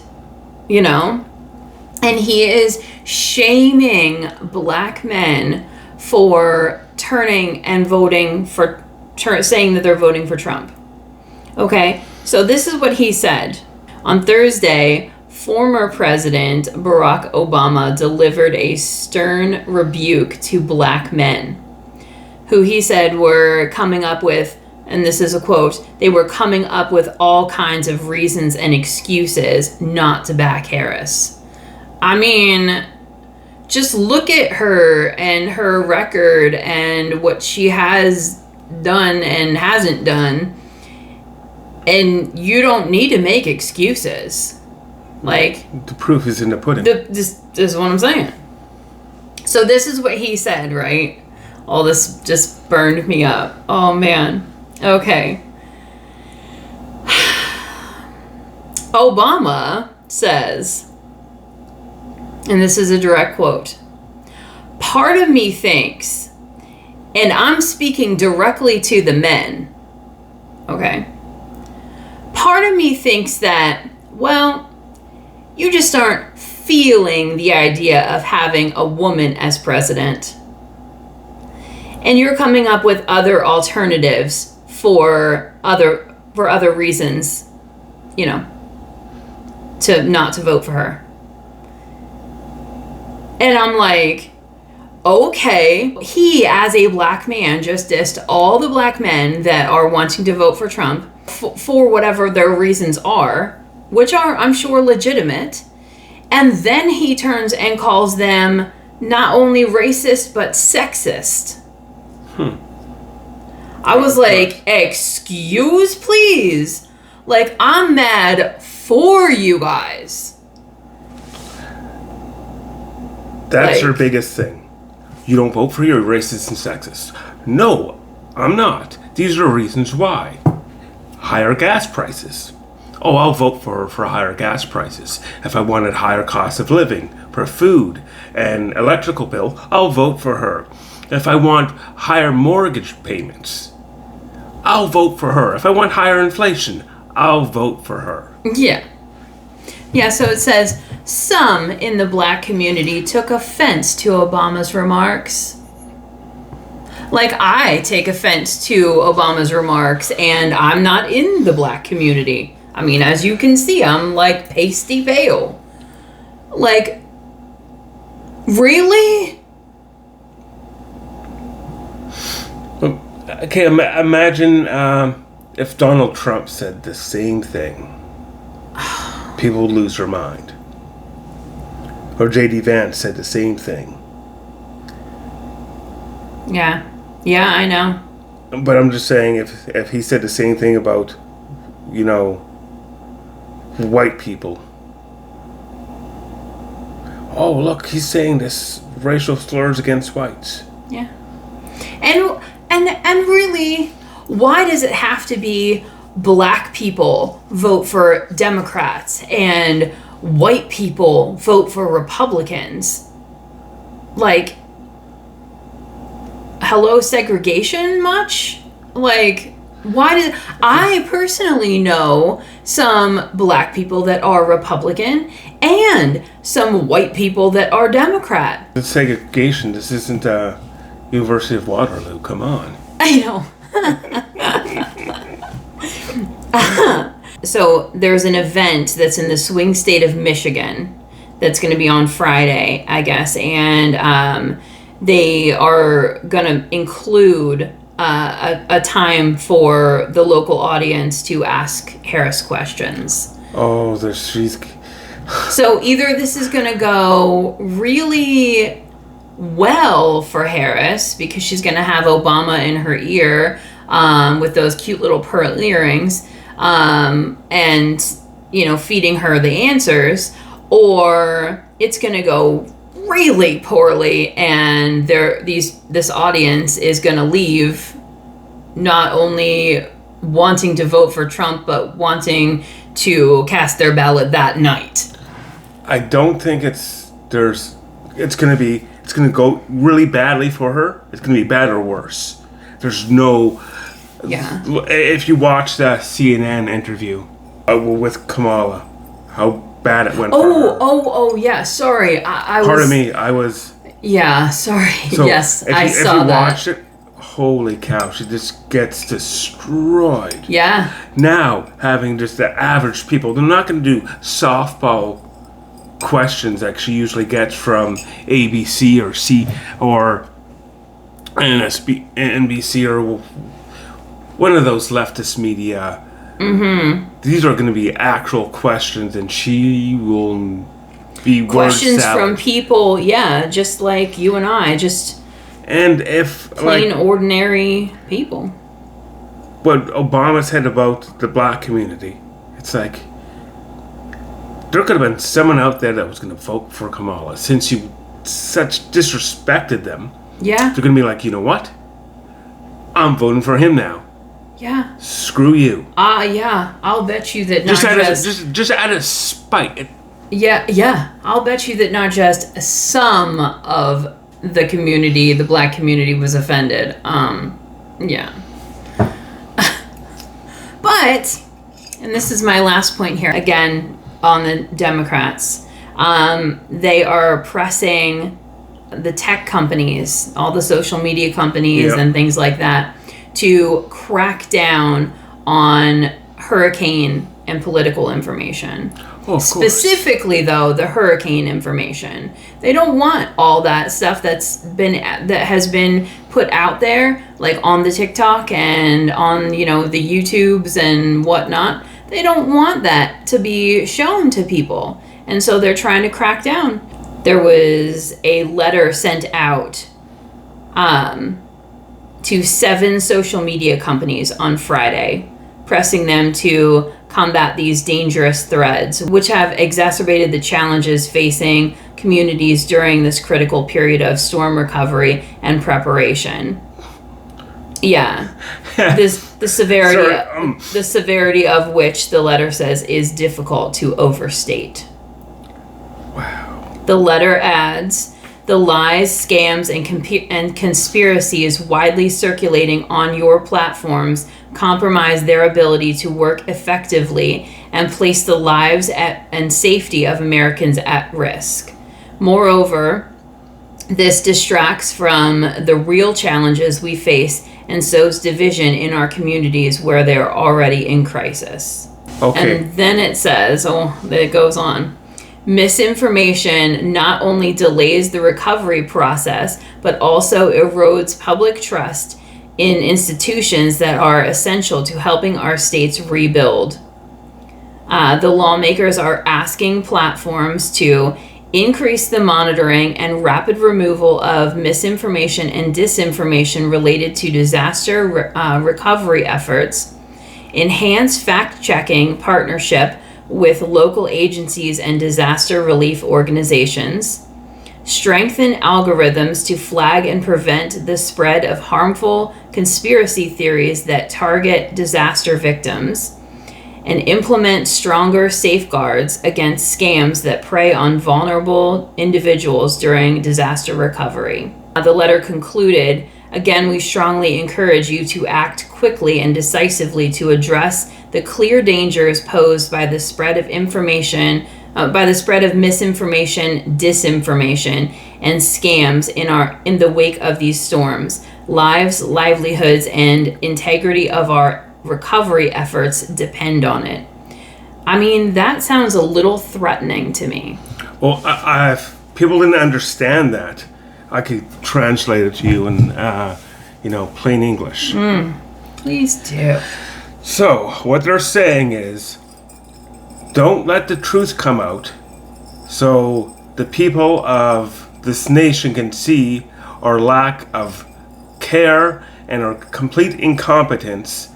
and he is shaming black men for turning and voting for, saying that they're voting for Trump. Okay. So this is what he said. On Thursday, former President Barack Obama delivered a stern rebuke to black men, who he said were coming up with, and this is a quote, they were coming up with all kinds of reasons and excuses not to back Harris. I mean, just look at her and her record and what she has done and hasn't done, and you don't need to make excuses. Like, the proof is in the pudding. This is what I'm saying. So this is what he said, right? All this just burned me up. Oh, man. Okay. Obama says, and this is a direct quote, "Part of me thinks," and I'm speaking directly to the men, okay? "Part of me thinks that, well, you just aren't feeling the idea of having a woman as president. And you're coming up with other alternatives for other reasons, you know, to not to vote for her." And I'm like, okay. He, as a black man, just dissed all the black men that are wanting to vote for Trump for whatever their reasons are, which are, I'm sure, legitimate. And then he turns and calls them not only racist, but sexist. I was like, excuse, please? Like, I'm mad for you guys. That's like, your biggest thing. You don't vote for your racist and sexist. No, I'm not. These are reasons why. Higher gas prices. Oh, I'll vote for higher gas prices. If I wanted higher cost of living for food and electrical bill, I'll vote for her. If I want higher mortgage payments, I'll vote for her. If I want higher inflation, I'll vote for her. Yeah. Yeah, so it says, some in the black community took offense to Obama's remarks. Like, I take offense to Obama's remarks, and I'm not in the black community. I mean, as you can see, I'm like pasty pale. Like, really? Okay, imagine if Donald Trump said the same thing. People would lose their mind. Or J.D. Vance said the same thing. Yeah. Yeah, I know. But I'm just saying, if he said the same thing about, you know, white people. Oh, look, he's saying this racial slurs against whites. Yeah. And really, why does it have to be black people vote for Democrats and white people vote for Republicans? Like, hello, segregation much? Like, why did I personally know some black people that are Republican and some white people that are Democrat? The segregation, this isn't University of Waterloo, come on. I know. So there's an event that's in the swing state of Michigan that's going to be on Friday, I guess, and they are going to include a time for the local audience to ask Harris questions. Oh, she's... So either this is going to go really well for Harris because she's going to have Obama in her ear with those cute little pearl earrings and, you know, feeding her the answers, or it's going to go really poorly and this audience is going to leave not only wanting to vote for Trump but wanting to cast their ballot that night. I don't think it's going to go really badly for her. It's going to be bad or worse. There's no... Yeah. If you watch the CNN interview with Kamala, how bad it went for her. Oh, yeah. Sorry. I was... Pardon me, I was... Yeah, sorry. So yes, I saw that. If you watch it, holy cow, she just gets destroyed. Yeah. Now, having just the average people, they're not going to do softball questions like she usually gets from ABC or NBC or one of those leftist media. Mm-hmm. These are going to be actual questions, and she will be word questions salad. from people, just like you and I, just And if plain ordinary people. What Obama said about the black community, it's like there could have been someone out there that was going to vote for Kamala since you such disrespected them. Yeah. They're going to be like, you know what? I'm voting for him now. Yeah. Screw you. Yeah. I'll bet you that Just out of spite. Yeah. I'll bet you that not just some of the community, the black community, was offended. Yeah. But, and this is my last point here, again, on the Democrats, they are pressing the tech companies, all the social media companies and things like that, to crack down on hurricane and political information. Oh, Specifically, though, the hurricane information. They don't want all that stuff that has been put out there, like on the TikTok and on, the YouTubes and whatnot. They don't want that to be shown to people. And so they're trying to crack down. There was a letter sent out to 7 social media companies on Friday, pressing them to combat these dangerous threads, which have exacerbated the challenges facing communities during this critical period of storm recovery and preparation. Yeah. The severity of which the letter says is difficult to overstate. Wow. The letter adds, the lies, scams, and conspiracies widely circulating on your platforms compromise their ability to work effectively and place the lives and safety of Americans at risk. Moreover, this distracts from the real challenges we face and sows division in our communities where they are already in crisis. Okay. And then it says, it goes on. Misinformation not only delays the recovery process, but also erodes public trust in institutions that are essential to helping our states rebuild. The lawmakers are asking platforms to increase the monitoring and rapid removal of misinformation and disinformation related to disaster recovery efforts, enhance fact-checking partnership with local agencies and disaster relief organizations, strengthen algorithms to flag and prevent the spread of harmful conspiracy theories that target disaster victims, and implement stronger safeguards against scams that prey on vulnerable individuals during disaster recovery. The letter concluded, again, we strongly encourage you to act quickly and decisively to address the clear dangers posed by the spread of misinformation, disinformation, and scams in the wake of these storms. Lives, livelihoods, and integrity of our recovery efforts depend on it. I mean, that sounds a little threatening to me. Well, if people didn't understand that, I could translate it to you in, plain English. Please do. So, what they're saying is, don't let the truth come out so the people of this nation can see our lack of care and our complete incompetence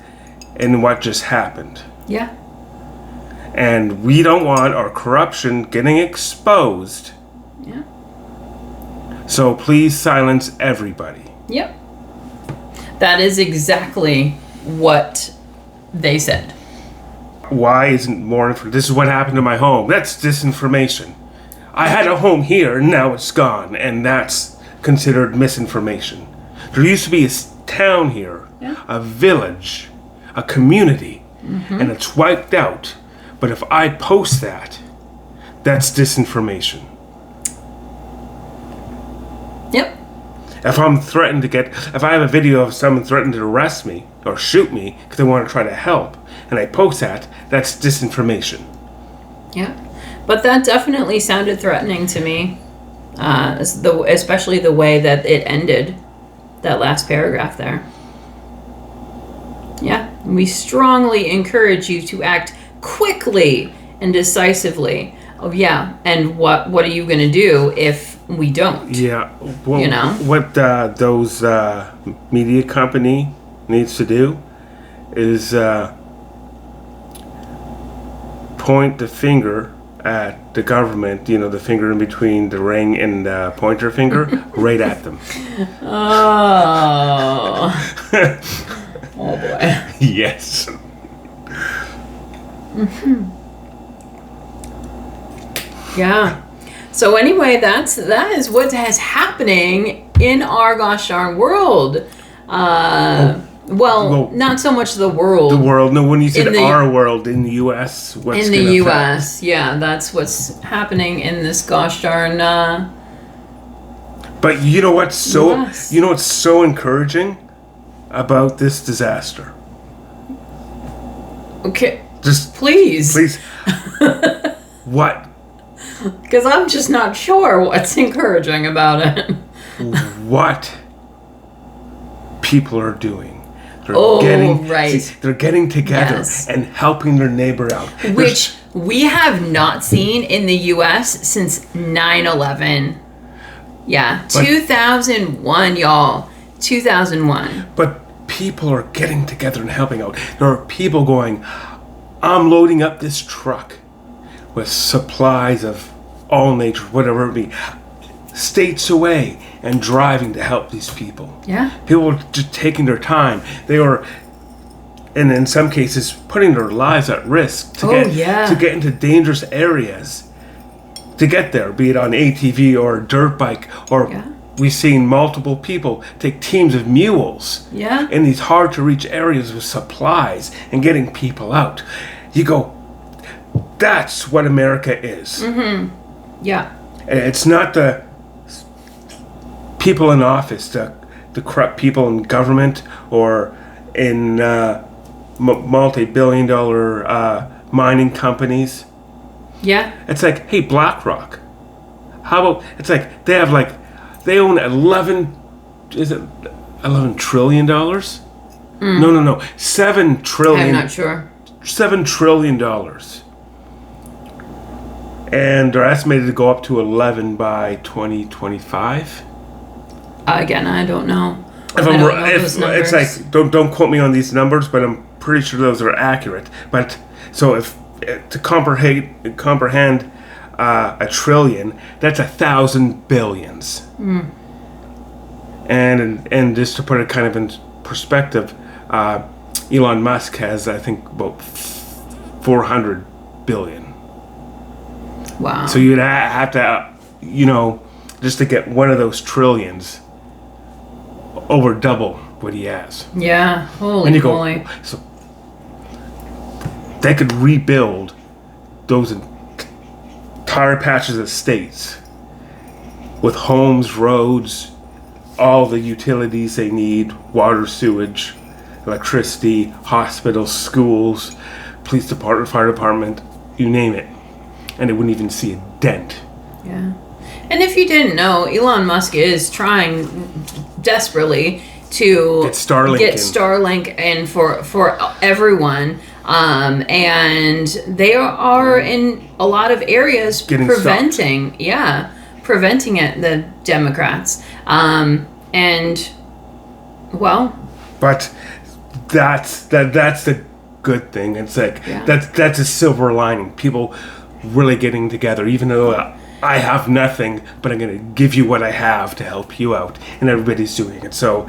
in what just happened. Yeah. And we don't want our corruption getting exposed. Yeah. So please silence everybody. Yep. That is exactly what they said. Why isn't more information? This is what happened to my home. That's disinformation. I had a home here, and now it's gone, and that's considered misinformation. There used to be a town here, a village, a community, and it's wiped out. But if I post that, that's disinformation. Yep. If I have a video of someone threatening to arrest me or shoot me because they want to try to help, and I post that, that's disinformation. Yeah. But that definitely sounded threatening to me, especially the way that it ended, that last paragraph there. Yeah. We strongly encourage you to act quickly and decisively. Oh yeah, and what are you going to do if we don't? Yeah. Well, You know? what those media company needs to do is point the finger at the government, the finger in between the ring and the pointer finger, right at them. Oh. Oh boy. Yes. Yeah. So anyway, that is what is happening in our gosh darn world. Well, not so much the world. The world. No, when you said our world in the U.S., what's in the U.S., yeah, that's what's happening in this gosh darn. But you know what's US. what's so encouraging about this disaster? Okay. Just Please. What? Because I'm just not sure what's encouraging about it. What people are doing. They're getting together and helping their neighbor out. Which we have not seen in the U.S. since 9/11. Yeah, 2001, y'all. 2001. But people are getting together and helping out. There are people going, I'm loading up this truck with supplies of all nature, whatever it be, states away, and driving to help these people. Yeah. People are just taking their time. They are, and in some cases, putting their lives at risk to get into dangerous areas to get there, be it on ATV or a dirt bike, or we've seen multiple people take teams of mules in these hard to reach areas with supplies and getting people out. You go, that's what America is. Mm-hmm. Yeah. And it's not the people in office, the corrupt people in government or in multi-billion-dollar mining companies. Yeah. It's like, hey, BlackRock. How about, it's like, they own $11 trillion? No. 7 trillion. I'm not sure. $7 trillion. And they're estimated to go up to 11 by 2025. Again, I don't know. It's like, don't quote me on these numbers, but I'm pretty sure those are accurate. But so if to comprehend a trillion, that's 1,000 billions. And just to put it kind of in perspective, Elon Musk has, I think, about 400 billion. Wow. So you'd have to, just to get one of those trillions, over double what he has. Yeah, holy moly. So they could rebuild those entire patches of states with homes, roads, all the utilities they need, water, sewage, electricity, hospitals, schools, police department, fire department, you name it. And they wouldn't even see a dent. Yeah. And if you didn't know, Elon Musk is trying desperately to get Starlink in for everyone. And they are in a lot of areas preventing it, the Democrats. But that's the good thing. It's like that's a silver lining. People really getting together, even though I have nothing, but I'm going to give you what I have to help you out, and everybody's doing it. So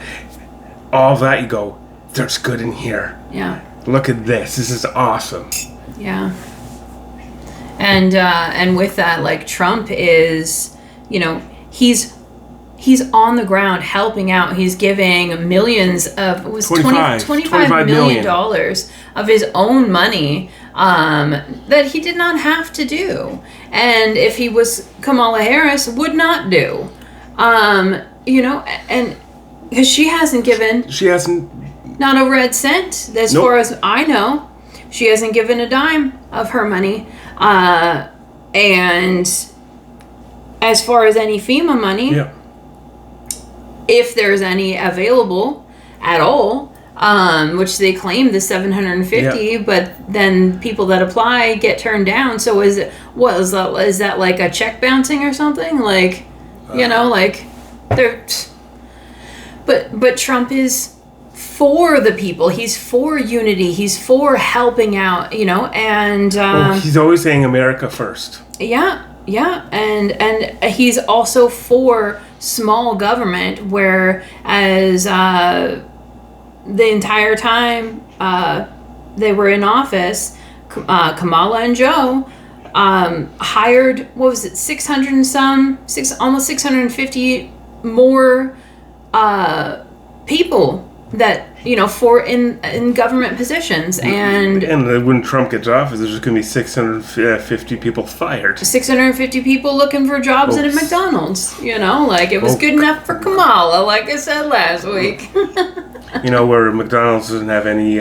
all that, you go, there's good in here. Yeah. Look at this. This is awesome. Yeah. And with that, like, Trump is, he's on the ground helping out. He's giving millions of, it was $25 million of his own money that he did not have to do. And if he was Kamala Harris, would not do. And because she hasn't not a red cent, as far as I know. She hasn't given a dime of her money. And as far as any FEMA money, if there's any available at all, which they claim the 750, Yeah. but then people that apply get turned down. So is that like a check bouncing or something? Like, like they're. But Trump is for the people. He's for unity. He's for helping out. And He's always saying America first. yeah, and he's also for small government, whereas the entire time they were in office, Kamala and Joe hired, what was it, 600 and some, almost 650 more people that for in government positions, and when Trump gets office, there's just going to be 650 people fired. 650 people looking for jobs in a McDonald's. Like it was good enough for Kamala, like I said last week. Where McDonald's doesn't have any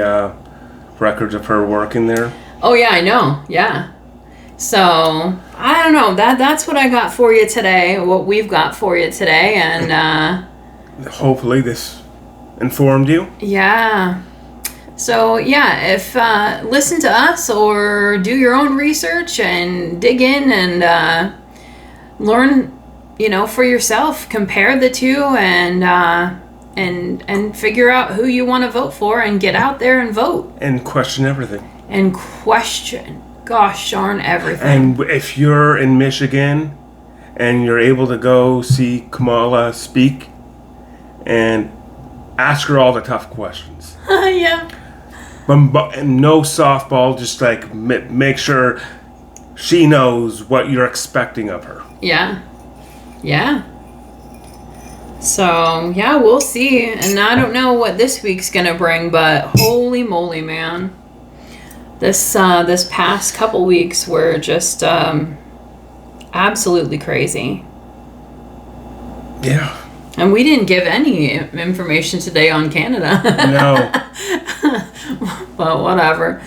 records of her working there. Oh yeah, I know. Yeah. So I don't know. That's what I got for you today. What we've got for you today, and hopefully this informed you. Yeah. So yeah, if listen to us or do your own research and dig in and learn, for yourself. Compare the two and figure out who you want to vote for and get out there and vote. And question everything. And question, gosh darn everything. And if you're in Michigan and you're able to go see Kamala speak and ask her all the tough questions. Yeah. But no softball, just like make sure she knows what you're expecting of her. Yeah. Yeah. So, yeah, we'll see. And I don't know what this week's going to bring, but holy moly, man. This past couple weeks were just absolutely crazy. Yeah. And we didn't give any information today on Canada. No. But whatever.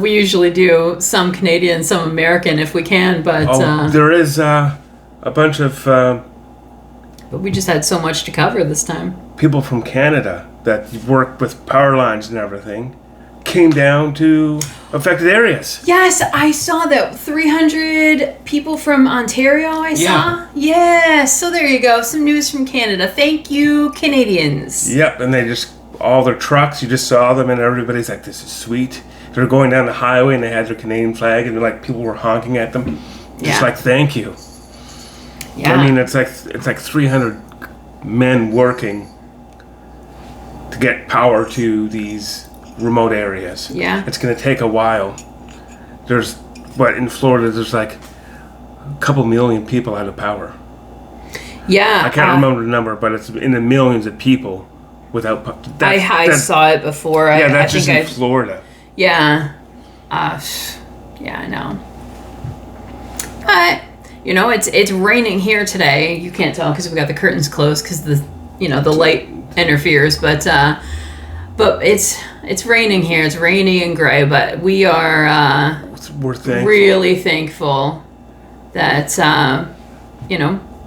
We usually do some Canadian, some American if we can, but... there is a bunch of... but we just had so much to cover this time. People from Canada that work with power lines and everything came down to affected areas. Yes, I saw that. 300 people from Ontario I saw. Yes, so there you go. Some news from Canada. Thank you, Canadians. Yep, and they just, all their trucks, you just saw them and everybody's like, this is sweet. They're going down the highway and they had their Canadian flag and like people were honking at them. Just like, thank you. Yeah. I mean, it's like 300 men working to get power to these remote areas. Yeah. It's going to take a while. There's, in Florida, there's like a couple million people out of power. Yeah. I can't remember the number, but it's in the millions of people without power. I saw it before. Yeah, I that's think just in Florida. Yeah. Yeah, I know. But, it's raining here today. You can't tell because we got the curtains closed because the light interferes, but it's raining here. It's rainy and gray, but we are we're thankful. Really thankful that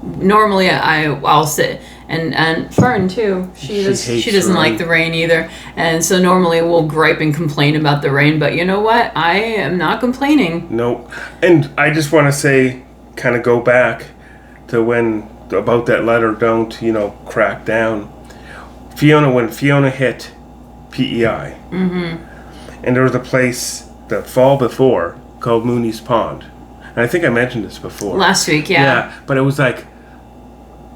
normally I'll sit and Fern too. She doesn't like the rain either, and so normally we'll gripe and complain about the rain. But you know what? I am not complaining. No, and I just want to say, kind of go back to about that letter. Don't crack down. When Fiona hit PEI, and there was a place the fall before called Mooney's Pond, and I think I mentioned this before last week. Yeah, but it was like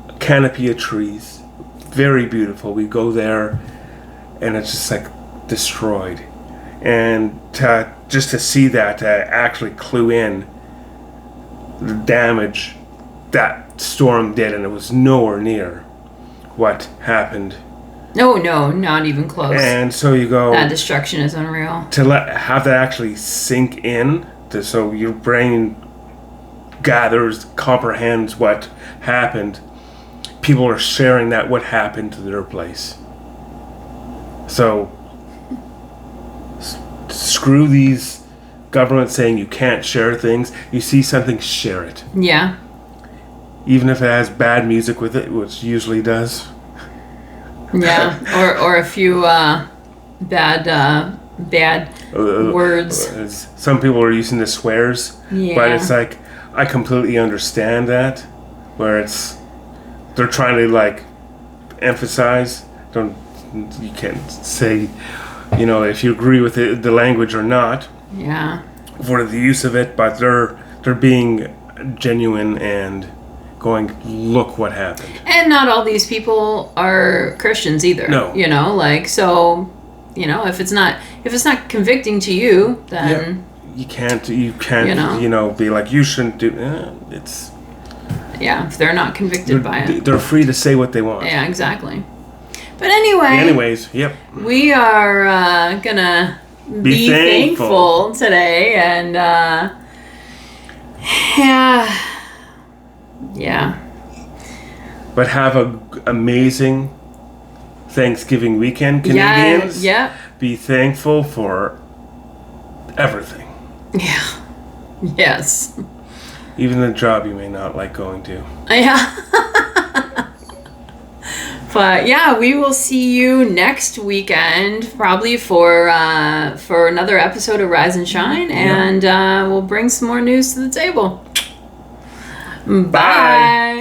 a canopy of trees, very beautiful. We go there and it's just like destroyed, and just to see that, to actually clue in the damage that storm did, and it was nowhere near what happened. No, not even close. And so you go... That destruction is unreal. To have that actually sink in, so your brain comprehends what happened. People are sharing what happened to their place. So, screw these governments saying you can't share things. You see something, share it. Yeah. Even if it has bad music with it, which usually does. Yeah, or a few bad words. Some people are using the swears, Yeah. but it's like I completely understand that, where they're trying to like emphasize. You can't say, if you agree with the language or not. Yeah. For the use of it, but they're being genuine and going, look what happened. And not all these people are Christians either. No. So, if it's not convicting to you, then you can't be like, you shouldn't do it's if they're not convicted by it. They're free to say what they want. Yeah, exactly. But anyways, yep. We are gonna be thankful today, and yeah. But have an amazing Thanksgiving weekend, Canadians. Yeah. Be thankful for everything. Yeah. Yes. Even the job you may not like going to. Yeah. But we will see you next weekend, probably for another episode of Rise and Shine, and we'll bring some more news to the table. Bye.